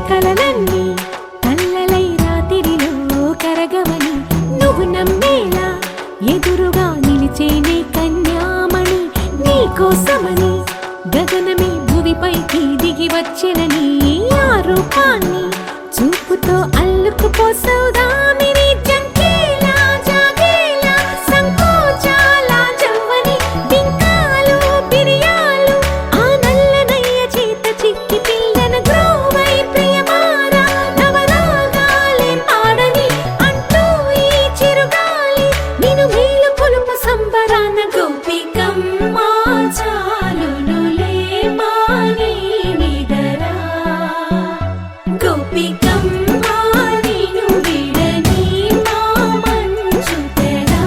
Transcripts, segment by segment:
కలలన్నీ కల్లలై రాత్రిలో కరగవని నువ్వు నమ్మేలా ఎదురుగా నిలిచేనే కన్యామణి నీకోసమని గగనమే భువిపైకి దిగి వచ్చెనని ఆ రూపాన్ని చూపుతో అల్లుకుపోసౌదామిని జంకేలా జాగేలా సంకోచాల జవ్వని బింకాలు బిరియాలు ఆ నల్లనయ్య చేత చిక్కి పిల్లన గ్రోవై ప్రియమారా నవరాగాలే పాడని అంటూ ఈ చిరుగాలి నిన్ను మేలు కొలుపు సంబరాన గోపికమ్మ చాలునులే మాని నిదరా గోపికమ్మ నిన్ను విడని మా మంచు తెరా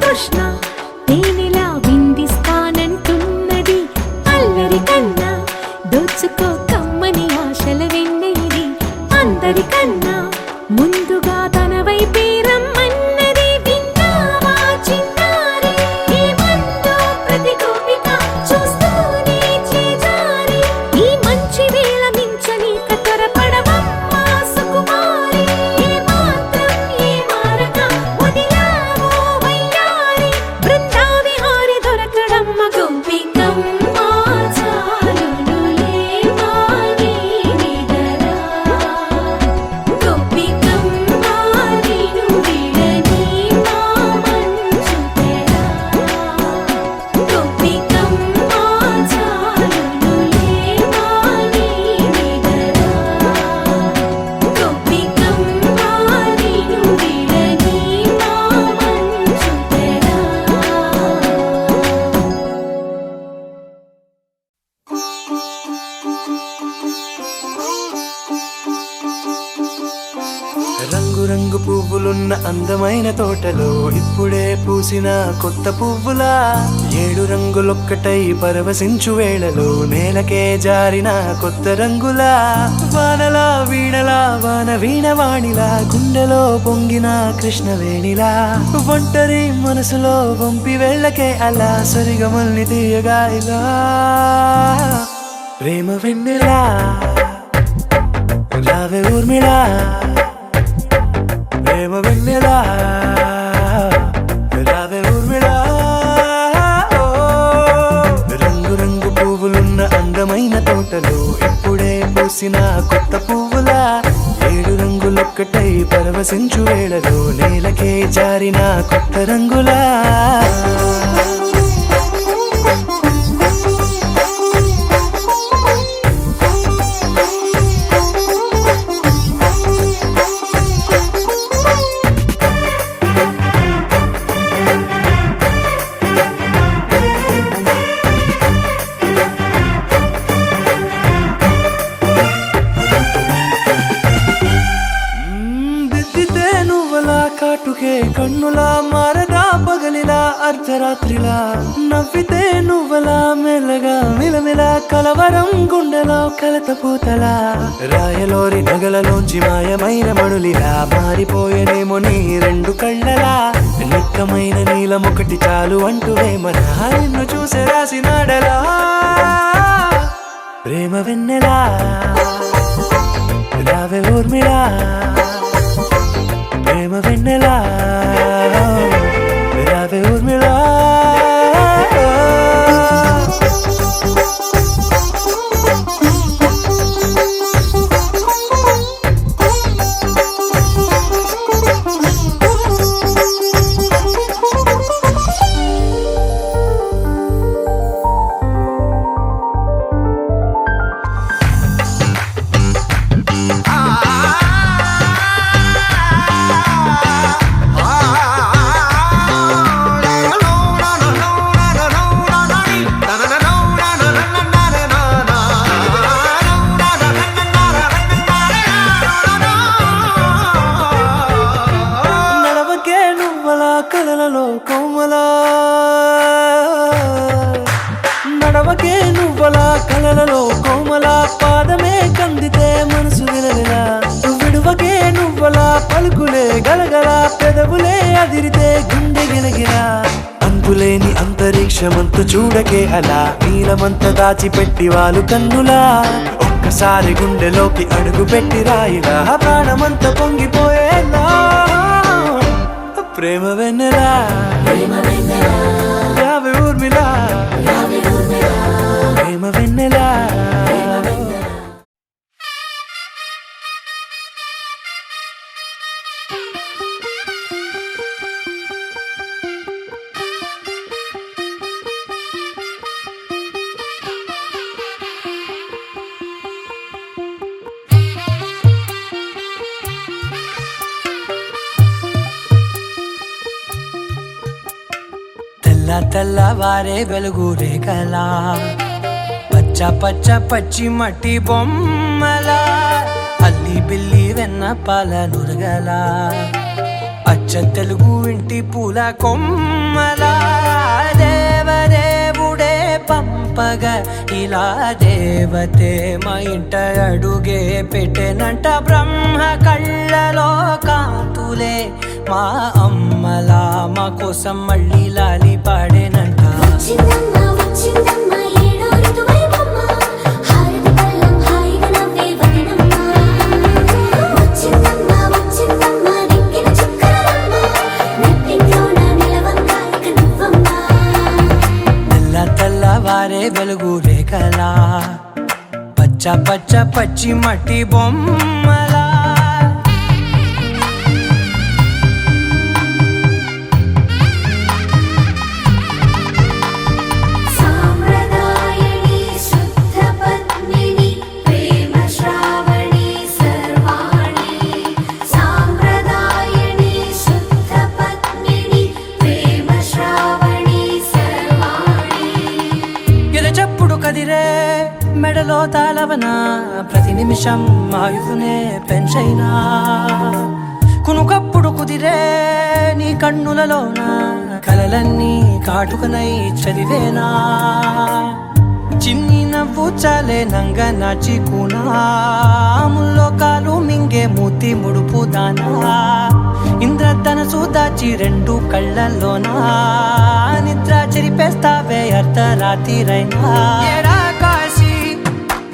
తృష్ణ తేనెలా విందిస్తానంటున్నది అల్లరి కన్నా దోచుకో కమ్మని ఆశల వెన్నెయిది అందరికన్నా ముందుగా తన వైపే రమ్మన్నది విన్నావా చిన్నారి ఏమందో ప్రతి గోపిక చూస్తూనే చేజారి ఈ మంచి వేళ మించని కతరపడవమ్మ సుకుమారి ఏ మాత్రం ఏ మారక వదిలావో వయ్యారి బృందావిహారి దొరకడమ్మ గోపికమ్మ చాలునులే మాని నిదరా గోపికమ్మ నిన్ను విడని మా మంచు తెరా గోపికమ్మ చాలునులే మాని నిదరా గోపికమ్మ నిన్ను విడని మా మంచు తెరా రంగు రంగు పువ్వులున్న అందమైన తోటలో ఇప్పుడే పూసిన కొత్త పువ్వులా 7 రంగులొక్కటై పరవశించు వేళలో నేలకే జారిన కొత్త రంగులా వానలా వీణలా వాన వీణవాణిలా గుండెలో పొంగిన కృష్ణవేణిలా ఒంటరి మనసులో వంపి వెళ్ళకే అలా సరిగమల్ని తీయగా ఇలా ప్రేమ వెన్నెలా రావే ఊర్మిళా ప్రేమ వెన్నెలా రావే ఊర్మిళా రంగు రంగు పువ్వులున్న అందమైన తోటలో ఇప్పుడే పూసిన కొత్త పువ్వులా 7 రంగులొక్కటై పరవశించు వేళలో నేలకే జారిన కొత్త రంగులా దిద్దితే నువ్వలా కాటుకే కన్నులా మారదా పగలిలా అర్ధరాత్రిలా నవ్వితే నువ్వలా మెల్లగా మిలమిలా కలవరం గుండెలో కలత పూతలా రాయలోరి నగలలోంచి మాయమైన మణులిలా మారిపోయేనేమో నీ 2 కళ్ళలా నిక్కమైన నీలమొకటి చాలు అంటూ వేమనా నిన్ను చూసే రాసినాడలా ప్రేమ వెన్నెలా రావే ఊర్మిళా ప్రేమ వెన్నెలా రావే ఊర్మిళా కలలలో కోమల పాదమే కందితే మనసు విలవిలా విడువకే నువ్వలా పలుకులే గలగల పెదవులే అదిరితే గుండె గిలగిలా అంతులేని అంతరిక్షమంతు చూడకే అలా నీలమంత దాచిపెట్టి వాళ్ళు కన్నులా ఒక్కసారి గుండెలోకి అడుగు పెట్టి రాయిలా ప్రాణమంత పొంగిపోయేలా ప్రేమ వెన్నెలా యావే ఊర్మిళా ప్రేమ వెన్నెలా తెల్లవారే వెలుగు రేఖలా పచ్చ పచ్చ పచ్చి మట్టి బొమ్మలా అల్లి బిల్లి వెన్న పాల నురగలా అచ్చ తెలుగు ఇంటి పూల కొమ్మలా దేవదేవుడే పంపగ ఇలా దేవతే మా ఇంట అడుగే పెట్టెనంట బ్రహ్మ కళ్ళలో కాంతులే మా అమ్మలా మా కోసం మళ్ళీ లాలి పాడేనంట తెల్లవారే వెలుగు రేఖలా పచ్చ పచ్చ పచ్చి మట్టి బొమ్మలా మెడలో తాళవన ప్రతి నిమిషం ఆయుధునే పెంచైనా కునుకప్పుడు కుదిరే నీ కన్నులలోన కలలన్నీ కాటుకనై చదివేనా చిన్ని నవ్వు చాలే నంగ నాచి కూనాముల్లో కాలు మింగే మూతి ముడుపు దానా ఇంద్రధనసు దాచి రెండు కళ్ళల్లోనా నిద్ర చెరిపేస్తావే అర్ధరాత్రిరైనా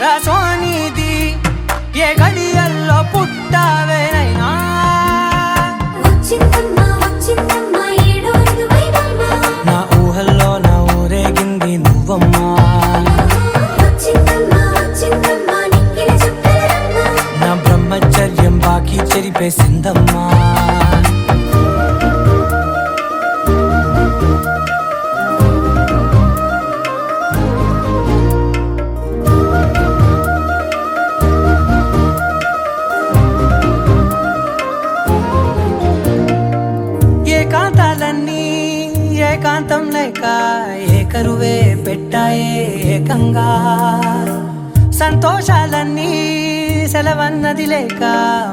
రాసోనిది ఏ గడియల్లో పుట్టావేనైనా నా ఊహల్లో నా ఊరేగింది నువ్వమ్మా నా బ్రహ్మచర్యం బాకీ చెరిపేసిందమ్మా ఏకాంతం లేక ఏకరువే పెట్టాయే ఏకంగా సంతోషాలన్నీ సెలవన్నది లేక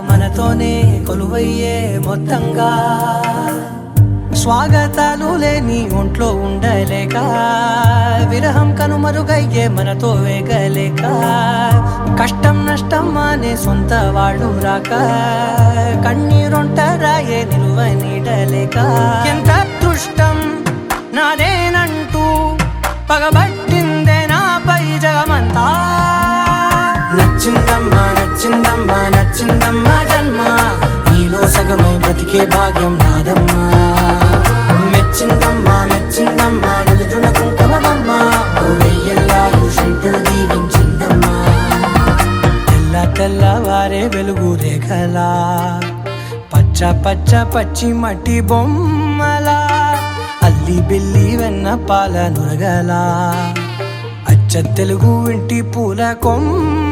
మనతోనే కొలువయ్యే మొత్తంగా స్వాగతాలు లేని ఒంట్లో ఉండలేక విరహం కనుమరుగయ్యే మనతో వేగలేక కష్టం నష్టం అనే సొంత వాడు రాక కన్నీరొంటరాయే నిలువ నీడలేక ఎంత అదృష్టం నాదేనంటూ పగబట్టిందే నాపై జగమంతా నచ్చిందమ్మా నచ్చిందమ్మా నచ్చిందమ్మా జన్మ నీలో సగమై బ్రతికే భాగ్యం నాదమ్మా మెచ్చిందమ్మా మెచ్చిందమ్మా నిలుదున కుంకుమమ్మా వెయ్యల్లాలు శంకరు దీవించిందమ్మా తెల్లవారే వెలుగు రేఖలా పచ్చ పచ్చ పచ్చి మట్టి బొమ్మలా అల్లి బిల్లి వెన్న పాల నురగలా అచ్చ తెలుగు ఇంటి పూల కొమ్మ